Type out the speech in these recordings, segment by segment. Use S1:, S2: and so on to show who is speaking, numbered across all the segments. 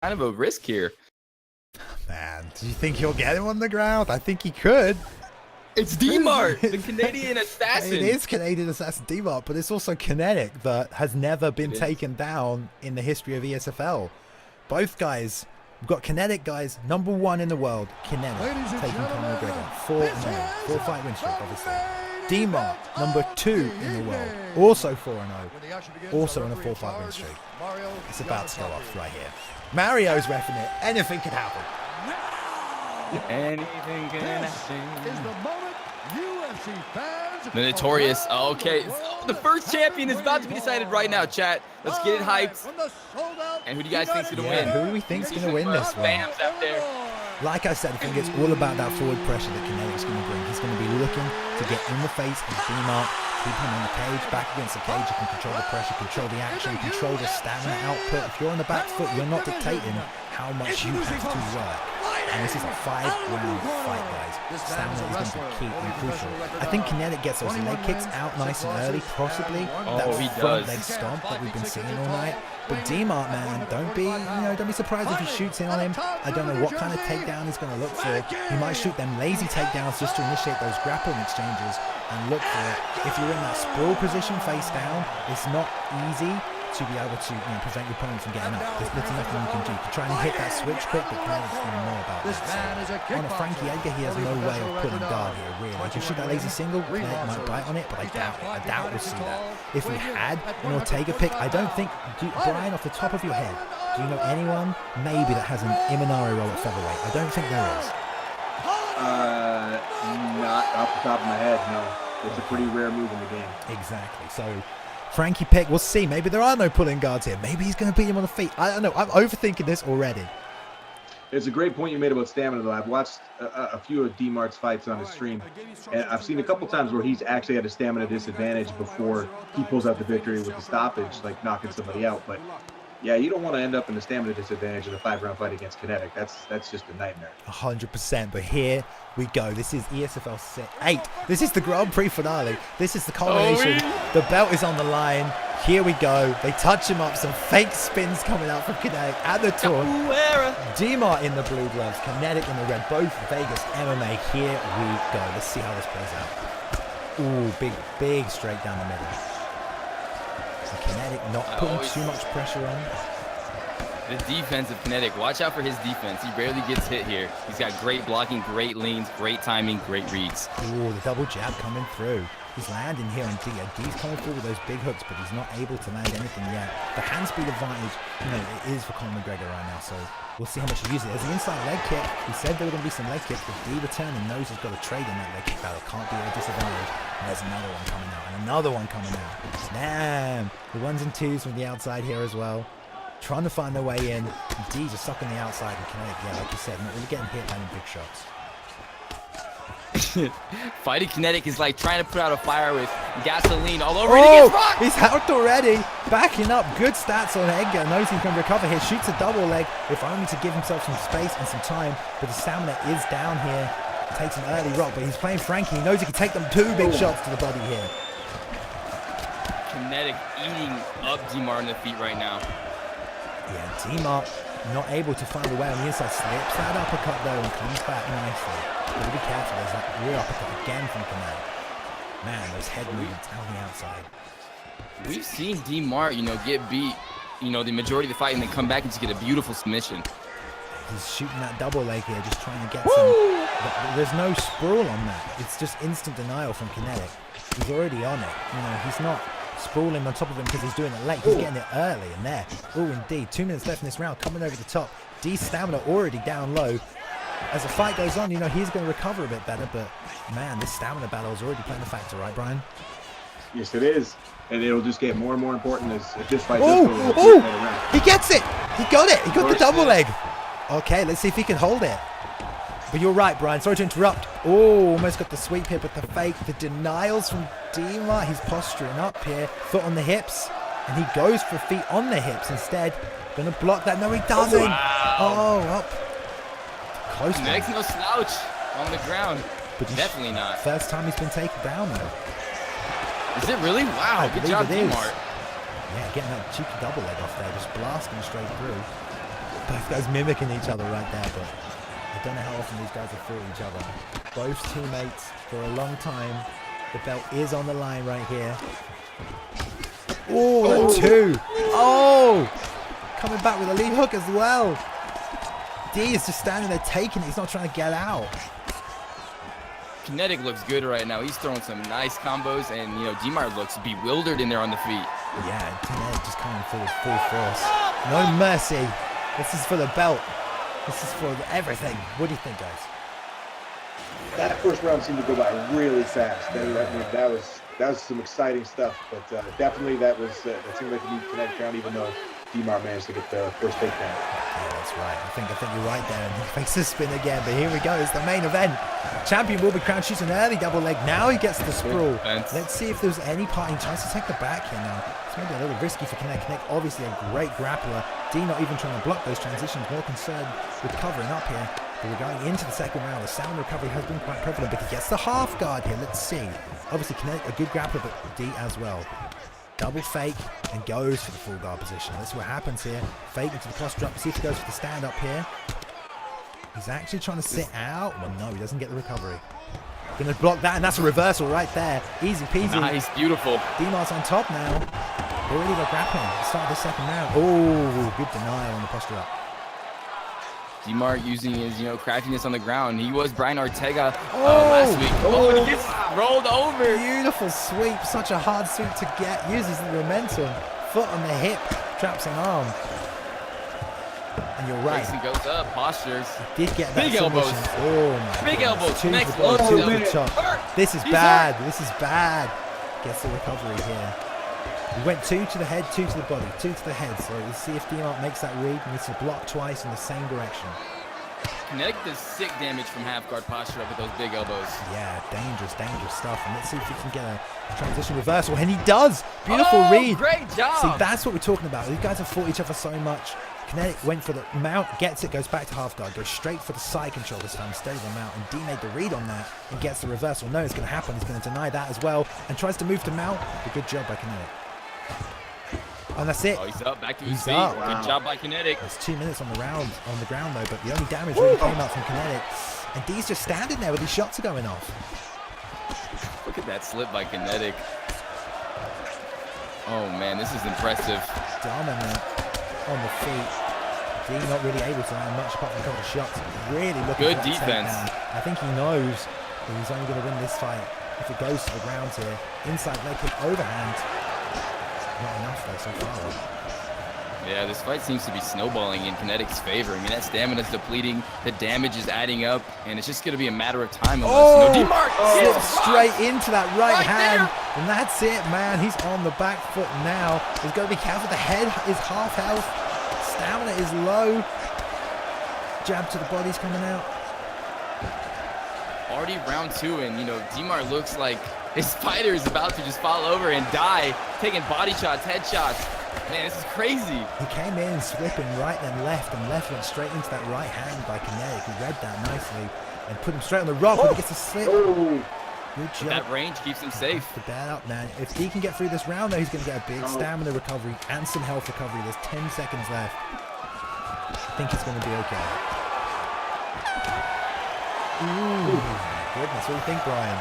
S1: kind of a risk here.
S2: Man, do you think he'll get him on the ground? I think he could.
S1: It's Dmart, the Canadian assassin.
S2: It is Canadian assassin Dmart, but it's also Kenetic that has never been taken down in the history of ESFL. Both guys, we've got Kenetic guys, #1 in the world. Kenetic taking Conor McGregor, 4 fight win streak, obviously. Dmart, #2 in the world, also 4-0, also on a 4 fight win streak. It's about to go off right here. Mario's reffing it. Anything can happen.
S1: Anything can happen. The notorious. Okay, the first champion is about to be decided right now, chat. Let's get it hyped. And who do you guys think's gonna win?
S2: Who do we think's gonna win this one?
S1: Bams out there.
S2: Like I said, I think it's all about that forward pressure that Kenetic's going to bring. He's going to be looking to get in the face of Dmart, keep him on the cage, back against the cage. You can control the pressure, control the action, control the stamina output. If you're on the back foot, you're not dictating how much you have to work. And this is a 5-round fight, guys. Stamina is going to be key and crucial. I think Kenetic gets those leg kicks out nice and early, possibly. That front leg stomp that we've been seeing all night. But Dmart, man, don't be surprised if he shoots in on him. I don't know what kind of takedown he's going to look for. He might shoot them lazy takedowns just to initiate those grappling exchanges and look for it. If you're in that sprawl position face down, it's not easy to be able to prevent your opponent from getting up. There's nothing you can do. You can try and hit that switch quick, but Kenetic's going to know about that. So on a Frankie Edgar, he has no way of putting guard here, really. If you shoot that lazy single, Kenetic might bite on it, but I doubt it. I doubt we'll see that. If we had an Ortega pick, I don't think, Brian, off the top of your head, do you know anyone maybe that has an Imanari roll at featherweight? I don't think there is.
S3: Not off the top of my head, no. It's a pretty rare move in the game.
S2: Exactly. So Frankie pick, we'll see. Maybe there are no pulling guards here. Maybe he's going to beat him on the feet. I don't know. I'm overthinking this already.
S3: It's a great point you made about stamina, though. I've watched a few of Dmart's fights on his stream, and I've seen a couple times where he's actually had a stamina disadvantage before he pulls out the victory with the stoppage, like knocking somebody out. But yeah, you don't want to end up in a stamina disadvantage in a 5-round fight against Kenetic. That's just a nightmare.
S2: 100%. But here we go. This is ESFL 8. This is the Grand Prix finale. This is the culmination. The belt is on the line. Here we go. They touch him up. Some fake spins coming out from Kenetic at the taunt. Dmart in the blue gloves. Kenetic in the red. Both Vegas MMA. Here we go. Let's see how this plays out. Ooh, big straight down the middle. So Kenetic not putting too much pressure on.
S1: The defense of Kenetic. Watch out for his defense. He barely gets hit here. He's got great blocking, great leans, great timing, great reads.
S2: Ooh, the double jab coming through. He's landing here on D. D's coming through with those big hooks, but he's not able to land anything yet. The hand speed advantage, it is for Conor McGregor right now, so we'll see how much he uses it. There's the inside leg kick. He said there were going to be some leg kicks, but D returning knows he's got to trade in that leg kick battle. Can't be at a disadvantage. And there's another one coming out, and another one coming out. Damn. The 1s and 2s from the outside here as well. Trying to find their way in. D just stuck on the outside, and Kenetic, yeah, like you said, not really getting hit by any big shots.
S1: Fighting Kenetic is like trying to put out a fire with gasoline all over. Oh,
S2: he's out already. Backing up. Good stats on Edgar. Knows he can recover here. Shoots a double leg, if only to give himself some space and some time. But the stamina is down here. Takes an early rock, but he's playing Frankie. He knows he can take them 2 big shots to the body here.
S1: Kenetic eating up Dmart on the feet right now.
S2: Yeah, Dmart not able to find a way on the inside. Slips that uppercut though and comes back nicely. Gotta be careful. There's that rear uppercut again from Kenetic. Man, those head movements on the outside.
S1: We've seen Dmart, get beat, the majority of the fight and then come back and just get a beautiful submission.
S2: He's shooting that double leg here, just trying to get some. There's no sprawl on that. It's just instant denial from Kenetic. He's already on it. He's not sprawling on top of him because he's doing it late. He's getting it early and there. Oh, indeed. 2 minutes left in this round. Coming over the top. D's stamina already down low. As the fight goes on, he's going to recover a bit better. But, man, this stamina battle is already playing a factor, right, Brian?
S3: Yes, it is. And it'll just get more and more important as this fight does go.
S2: Oh! He gets it! He got it! He got the double leg! Okay, let's see if he can hold it. But you're right, Brian. Sorry to interrupt. Oh, almost got the sweep here, but the fake, the denials from Dmart. He's posturing up here, foot on the hips, and he goes for feet on the hips instead. Gonna block that. No, he doesn't.
S1: Wow.
S2: Oh, up. Close.
S1: Kenetic's no slouch on the ground. But definitely not.
S2: First time he's been taken down, though.
S1: Is it really? Wow, good job, Dmart.
S2: Yeah, getting that cheeky double leg off there, just blasting straight through. Both guys mimicking each other right there, but I don't know how often these guys have fought each other. Both teammates for a long time. The belt is on the line right here. Oh, 2. Oh! Coming back with a lead hook as well. D is just standing there taking it. He's not trying to get out.
S1: Kenetic looks good right now. He's throwing some nice combos, and Dmart looks bewildered in there on the feet.
S2: Yeah, Kenetic just coming forward full force. No mercy. This is for the belt. This is for everything. What do you think, guys?
S3: That first round seemed to go by really fast. That was some exciting stuff, but definitely that seemed like a neat Kenetic round, even though Dmart managed to get the first takedown.
S2: Yeah, that's right. I think you're right there. And he fakes the spin again, but here we go. It's the main event. Champion will be crowned. Shoots an early double leg. Now he gets the sprawl. Let's see if there's any parting. Tries to take the back here now. It's maybe a little risky for Kenetic. Kenetic, obviously a great grappler. D not even trying to block those transitions. More concerned with covering up here. But we're going into the second round. The sound recovery has been quite prevalent, but he gets the half guard here. Let's see. Obviously, Kenetic, a good grappler, but D as well. Double fake and goes for the full guard position. Let's see what happens here. Fake into the cross drop. See if he goes for the stand up here. He's actually trying to sit out. Well, no, he doesn't get the recovery. Gonna block that, and that's a reversal right there. Easy peasy.
S1: Nice, beautiful.
S2: Dmart's on top now. Already got grappling. Start the second round. Oh, good denial on the posture up.
S1: Dmart using his, craftiness on the ground. He was Brian Ortega last week. Oh, he gets rolled over.
S2: Beautiful sweep. Such a hard sweep to get. Uses the momentum. Foot on the hip. Traps an arm. And you're right.
S1: He goes up. Postures.
S2: He did get that
S1: big elbows.
S2: Oh my
S1: big elbows.
S2: Next This is bad. This is bad. Gets the recovery here. We went 2 to the head, 2 to the body, 2 to the head. So we'll see if Dmart makes that read. He needs to block twice in the same direction.
S1: Kenetic does sick damage from half guard posture up with those big elbows.
S2: Yeah, dangerous stuff. And let's see if he can get a transition reversal. And he does. Beautiful read.
S1: Great job.
S2: See, that's what we're talking about. These guys have fought each other so much. Kenetic went for the mount, gets it, goes back to half guard, goes straight for the side control this time, steady the mount, and D made the read on that and gets the reversal. No, it's going to happen. He's going to deny that as well and tries to move to mount. But good job by Kenetic. And that's it.
S1: Oh, he's up, back to his feet.
S2: Wow.
S1: Good job by Kenetic.
S2: There's 2 minutes on the ground though, but the only damage really came out from Kenetic. And D's just standing there with these shots are going off.
S1: Look at that slip by Kenetic. Oh man, this is impressive.
S2: Dominant on the feet. D not really able to land much apart from a couple of shots. Really looking
S1: good defense.
S2: I think he knows that he's only going to win this fight if it goes to the ground here. Inside leg kick overhand. Not enough though so far.
S1: Yeah, this fight seems to be snowballing in Kenetic's favor. I mean, that stamina's depleting, the damage is adding up, and it's just going to be a matter of time. Dmart
S2: slips straight into that right hand, and that's it, man. He's on the back foot now. He's got to be careful. The head is half health. Stamina is low. Jab to the body's coming out.
S1: Already round 2, and Dmart looks like his fighter is about to just fall over and die, taking body shots, headshots. Man, this is crazy.
S2: He came in slipping right then left, and left went straight into that right hand by Kenetic. He read that nicely and put him straight on the rock, but he gets a slip. Good job.
S1: That range keeps him safe.
S2: To bear up, man. If he can get through this round, though, he's going to get a big stamina recovery and some health recovery. There's 10 seconds left. I think he's going to be okay. Ooh, goodness. What do you think, Brian?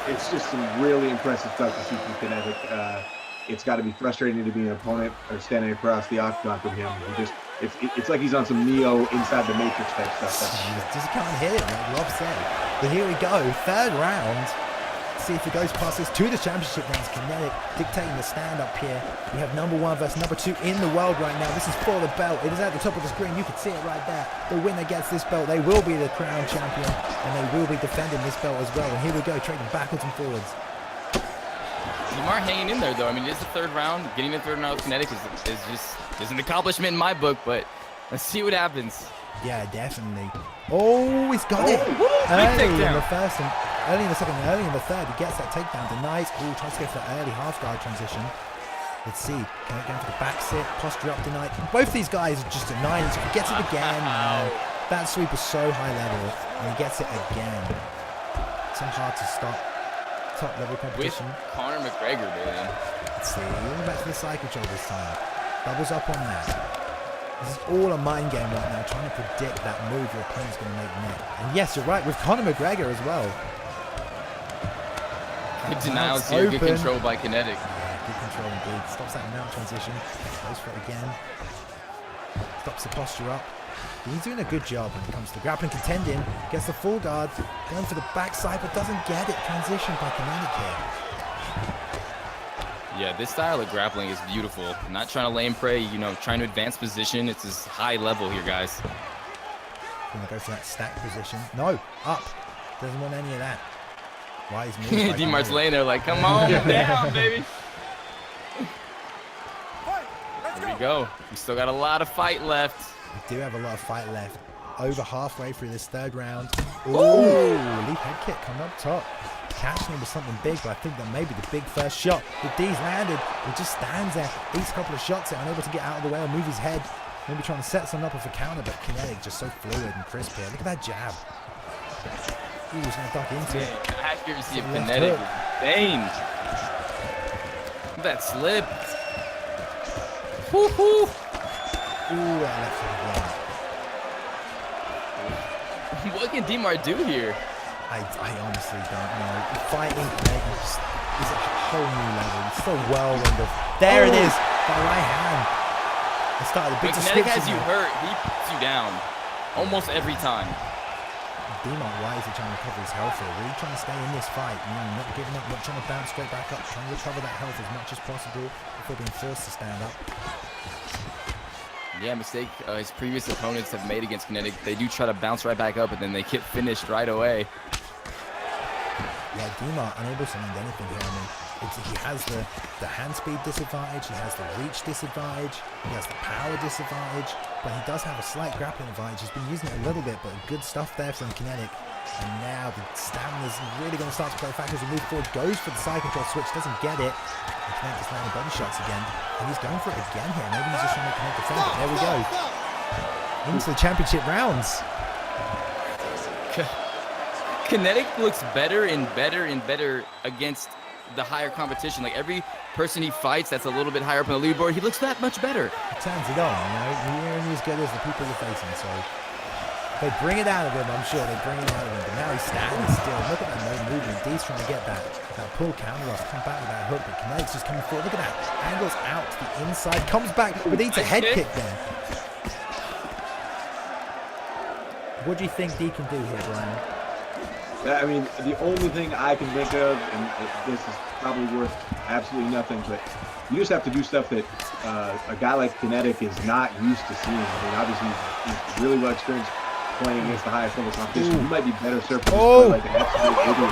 S3: It's just some really impressive stuff to see from Kenetic. It's got to be frustrating to be an opponent or standing across the octagon from him. It's like he's on some Neo inside the Matrix type stuff.
S2: Just can't hit it, like Rob said. But here we go, third round. See if he goes past this to the championship rounds. Kenetic dictating the stand up here. We have number 1 versus number 2 in the world right now. This is for the belt. It is at the top of the screen. You can see it right there. The winner gets this belt. They will be the crown champion, and they will be defending this belt as well. And here we go, trading backwards and forwards.
S1: Dmart hanging in there, though. I mean, it is the third round. Getting the third round with Kenetic is an accomplishment in my book, but let's see what happens.
S2: Yeah, definitely. Oh, he's got it. Early in the first and early in the second and early in the third. He gets that takedown. Denies. Oh, tries to go for the early half guard transition. Let's see. Kenetic going for the back sit. Posture up denied. Both these guys are just denying. So he gets it again. That sweep was so high level. And he gets it again. So hard to stop. Top level competition.
S1: With Conor McGregor, man.
S2: Let's see. We're back to the side control this time. Doubles up on that. This is all a mind game right now, trying to predict that move your opponent's going to make net. And yes, you're right, with Conor McGregor as well.
S1: Good denials here, good control by Kenetic.
S2: Yeah, good control indeed. Stops that mount transition. Goes for it again. Stops the posture up. He's doing a good job when it comes to grappling, contending. Gets the full guard. Going for the backside, but doesn't get it. Transition by Kenetic here.
S1: Yeah, this style of grappling is beautiful. Not trying to lane prey, you know, trying to advance position. It's this high level here, guys.
S2: Gonna go for that stack position. No, up. Doesn't want any of that. Wise move.
S1: Dmart's laying there like, come on down, baby. Here we go. We still got a lot of fight left.
S2: We do have a lot of fight left. Over halfway through this third round. Ooh, leap head kick coming up top. Catching him with something big, but I think that may be the big first shot. The D's landed. He just stands there, eats a couple of shots, unable to get out of the way or move his head. Maybe trying to set something up with a counter, but Kenetic just so fluid and crisp here. Look at that jab. Ooh, he's going to duck into it.
S1: Accuracy of Kenetic is insane. Look at that slip. Woo-hoo.
S2: Ooh, that left foot again.
S1: What can Dmart do here?
S2: I honestly don't know. Fighting Kenetic is a whole new level. It's still whirlwind of... There it is! That right hand. I started a big
S1: When Kenetic has you hurt, he puts you down. Almost every time.
S2: Dmart, why is he trying to recover his health here? Really trying to stay in this fight. You know, not giving up, not trying to bounce straight back up. Trying to recover that health as much as possible before being forced to stand up.
S1: Yeah, mistake his previous opponents have made against Kenetic. They do try to bounce right back up, and then they get finished right away.
S2: Yeah, Dmart unable to land anything here. I mean, he has the hand speed disadvantage, he has the reach disadvantage, he has the power disadvantage, but he does have a slight grappling advantage. He's been using it a little bit, but good stuff there from Kenetic. And now the stamina's really going to start to play a factor as we move forward. Goes for the side control switch, doesn't get it. And Kenetic just landing body shots again. And he's going for it again here. Maybe he's just trying to make Kenetic defend it. There we go. Into the championship rounds.
S1: Kenetic looks better and better and better against the higher competition. Like every person he fights that's a little bit higher up on the leaderboard, he looks that much better.
S2: He turns it on, you know. He ain't as good as the people you're facing, so they bring it out of him, I'm sure. They bring it out of him, but now he's standing still. Look at that no movement. D's trying to get that pull counter off, come back with that hook, but Kenetic's just coming forward. Look at that. Angles out to the inside, comes back, but eats a head kick there. What do you think D can do here, Brian?
S3: I mean, the only thing I can think of, and this is probably worth absolutely nothing, but you just have to do stuff that a guy like Kenetic is not used to seeing. I mean, obviously, he's really well experienced playing against the highest level competition. He might be better served like an absolute idiot.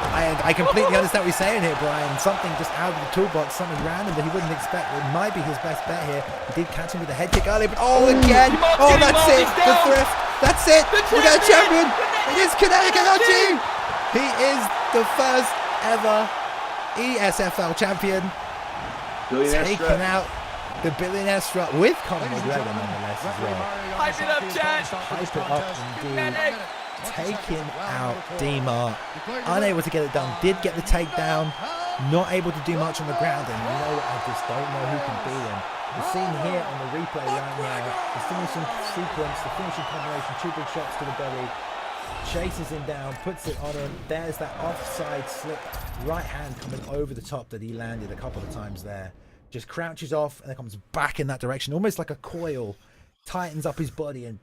S2: I completely understand what you're saying here, Brian. Something just out of the toolbox, something random that he wouldn't expect. It might be his best bet here. He did catch him with a head kick earlier, but again! Oh, that's it! The thrift! That's it! We got a champion! It is Kenetic NRG! He is the first ever ESFL champion. Taking out the billionaire strut with Conor McGregor nonetheless as well.
S1: Hype it up, chat!
S2: Hype it up indeed. Taking out Dmart. Unable to get it done. Did get the takedown. Not able to do much on the ground. And you know what? I just don't know who can beat him. We're seeing here on the replay right now the finishing sequence, the finishing combination, 2 big shots to the belly. Chases him down, puts it on him. There's that offside slip right hand coming over the top that he landed a couple of times there. Just crouches off and then comes back in that direction, almost like a coil. Tightens up his body and